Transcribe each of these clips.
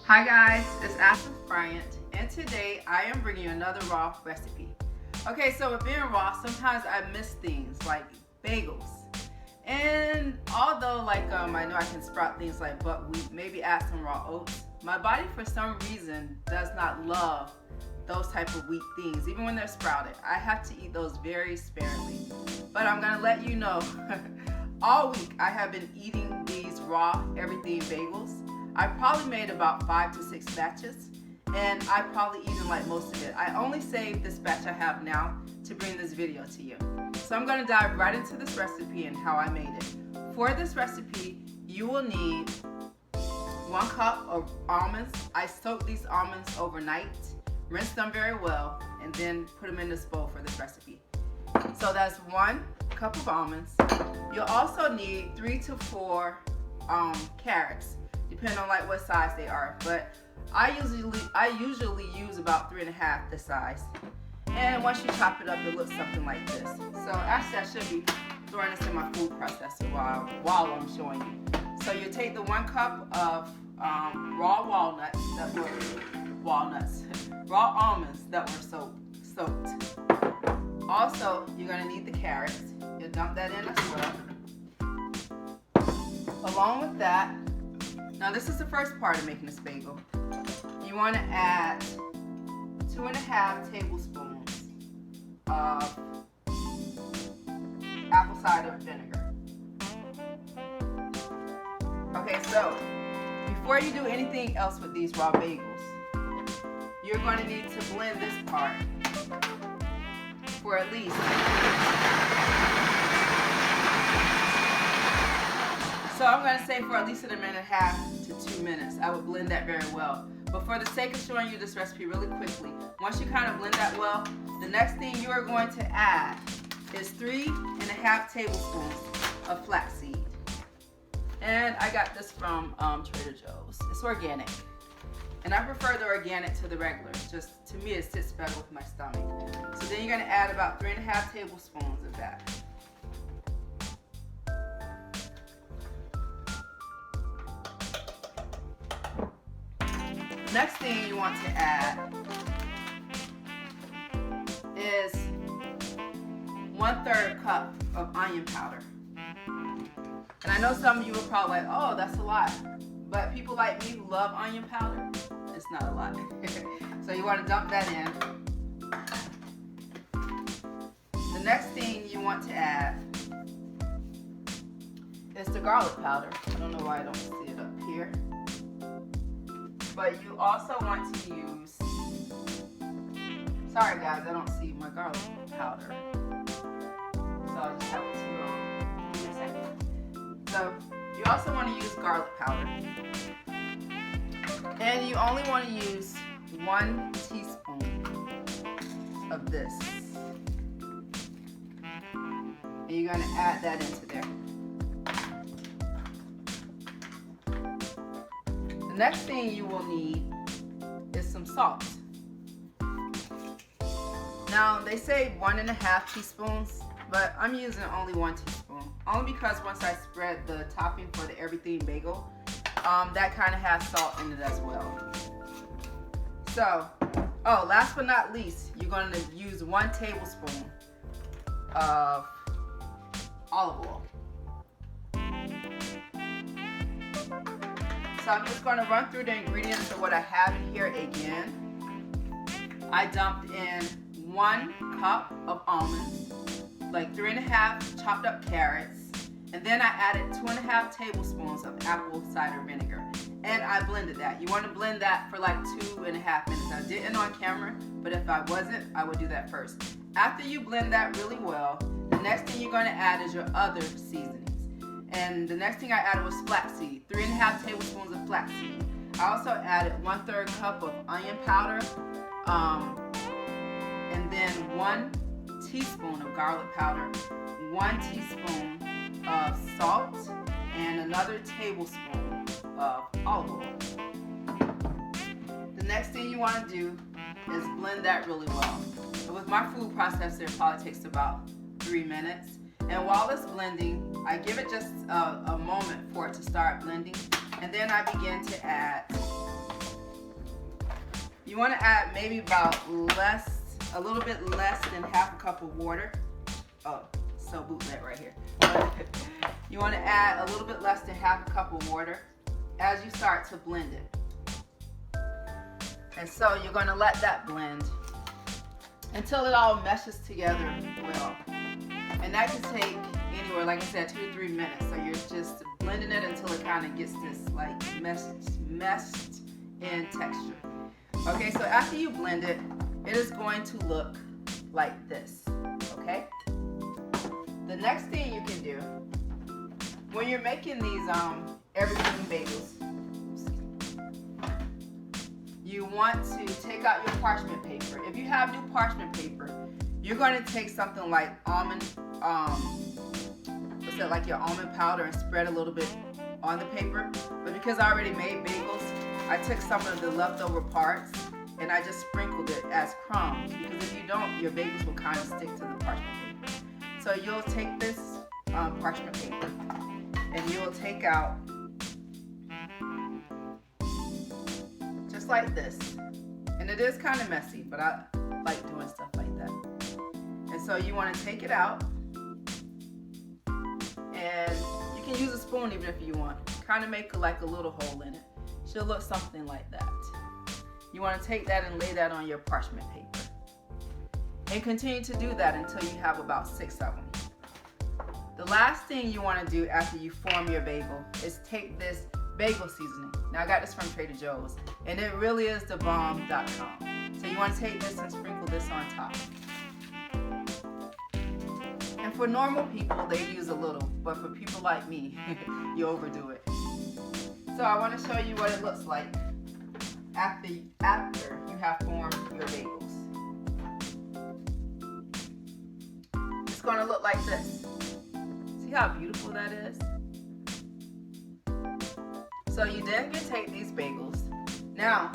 Hi guys, it's Ashley Bryant, and today I am bringing you another raw recipe. Okay, so with being raw, sometimes I miss things like bagels. And although I know I can sprout things like buckwheat, maybe add some raw oats, my body for some reason does not love those type of wheat things, even when they're sprouted. I have to eat those very sparingly. But I'm gonna let you know, all week I have been eating these Raw Everything Bagels. I probably made about 5 to 6 batches, and I probably eaten most of it. I only saved this batch I have now to bring this video to you. So I'm going to dive right into this recipe and how I made it. For this recipe, you will need 1 cup of almonds. I soaked these almonds overnight, rinsed them very well, and then put them in this bowl for this recipe. So that's 1 cup of almonds. You'll also need 3 to 4 carrots, depending on what size they are, but I usually use about 3.5 this size. And once you chop it up, it looks something like this. So actually I should be throwing this in my food processor while I'm showing you. So you take the 1 cup of raw raw almonds that were soaked. Also, you're gonna need the carrots. You'll dump that in as well. Along with that, now this is the first part of making this bagel. You want to add 2.5 tablespoons of apple cider vinegar. Okay, so before you do anything else with these raw bagels, you're going to need to blend this part for at least I'm going to say for at least 1.5 to 2 minutes. I would blend that very well. But for the sake of showing you this recipe really quickly, once you kind of blend that well, the next thing you are going to add is 3.5 tablespoons of flaxseed. And I got this from Trader Joe's. It's organic. And I prefer the organic to the regular. Just to me, it sits better with my stomach. So then you're going to add about 3.5 tablespoons of that. Next thing you want to add is 1/3 cup of onion powder. And I know some of you are probably like, oh, that's a lot. But people like me who love onion powder, it's not a lot. So you want to dump that in. The next thing you want to add is the garlic powder. I don't know why I don't see it up here. But you also want to use, sorry guys, I don't see my garlic powder. So I'll just have to in a second. So you also want to use garlic powder. And you only want to use 1 teaspoon of this. And you're going to add that into there. The next thing you will need is some salt. Now they say 1.5 teaspoons, but I'm using only 1 teaspoon. Only because once I spread the topping for the everything bagel, that kind of has salt in it as well. So, last but not least, you're going to use 1 tablespoon of olive oil. So I'm just going to run through the ingredients of what I have in here again. I dumped in 1 cup of almonds, 3.5 chopped up carrots, and then I added 2.5 tablespoons of apple cider vinegar. And I blended that. You want to blend that for 2.5 minutes. I didn't on camera, but if I wasn't, I would do that first. After you blend that really well, the next thing you're going to add is your other seasonings. And the next thing I added was flaxseed, 3.5 tablespoons of flaxseed. I also added 1/3 cup of onion powder, and then 1 teaspoon of garlic powder, 1 teaspoon of salt, and another tablespoon of olive oil. The next thing you want to do is blend that really well. And with my food processor, it probably takes about 3 minutes. And while it's blending, I give it just a moment for it to start blending. And then I begin to add You want to add maybe about a little bit less than half a cup of water. Oh, so bootleg right here. You want to add a little bit less than half a cup of water as you start to blend it. And so you're going to let that blend until it all meshes together well. And that can take anywhere, like I said, 2 to 3 minutes. So you're just blending it until it kind of gets this like meshed in texture. Okay, so after you blend it, it is going to look like this. Okay? The next thing you can do when you're making these everything bagels, you want to take out your parchment paper. If you have new parchment paper, you're going to take something like almond, like your almond powder, and spread a little bit on the paper. But because I already made bagels, I took some of the leftover parts and I just sprinkled it as crumbs, because if you don't, your bagels will kind of stick to the parchment paper. So you'll take this parchment paper and you'll take out just like this. And it is kind of messy, but I like doing stuff like that. And so you want to take it out, and you can use a spoon even if you want. Kind of make like a little hole in it. She'll look something like that. You want to take that and lay that on your parchment paper. And continue to do that until you have about 6 of them. The last thing you want to do after you form your bagel is take this bagel seasoning. Now I got this from Trader Joe's, and it really is the bomb.com. So you want to take this and sprinkle this on top. And for normal people, they use a little, but for people like me, you overdo it. So I want to show you what it looks like after you have formed your bagels. It's going to look like this. See how beautiful that is? So you then can take these bagels. Now,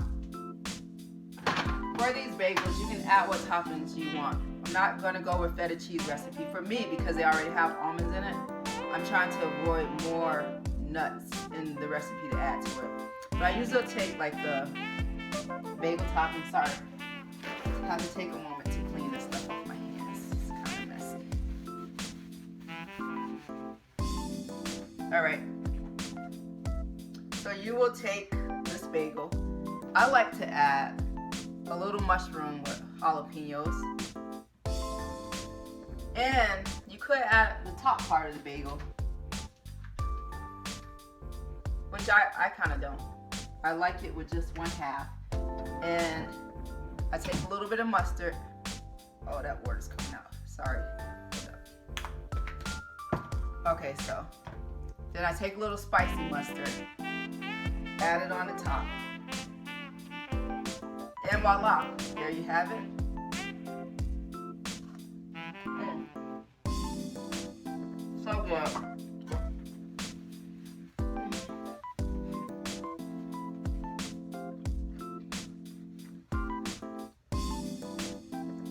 for these bagels, you can add what toppings you want. I'm not going to go with feta cheese recipe for me because they already have almonds in it. I'm trying to avoid more nuts in the recipe to add to it. But I usually take like the bagel topping. Sorry, I have to take a moment to clean this stuff off my hands. It's kind of messy. All right. So you will take this bagel. I like to add a little mushroom with jalapenos. And you could add the top part of the bagel, which I kind of don't. I like it with just 1/2. And I take a little bit of mustard. Oh, that word is coming out. Sorry. Okay, so then I take a little spicy mustard, add it on the top. And voila, there you have it. So good.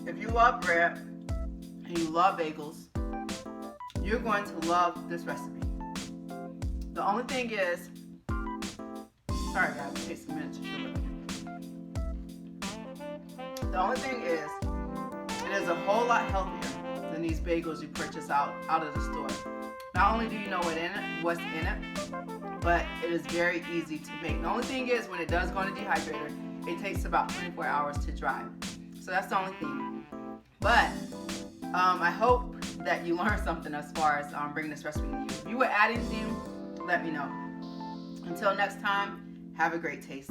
If you love bread and you love bagels, you're going to love this recipe. The only thing is, sorry guys, it takes a minute to show it. The only thing is, it is a whole lot healthier than these bagels you purchase out of the store. Not only do you know what's in it, but it is very easy to make. The only thing is, when it does go in a dehydrator, it takes about 24 hours to dry. So that's the only thing. But I hope that you learned something as far as bringing this recipe to you. If you would add anything, let me know. Until next time, have a great taste.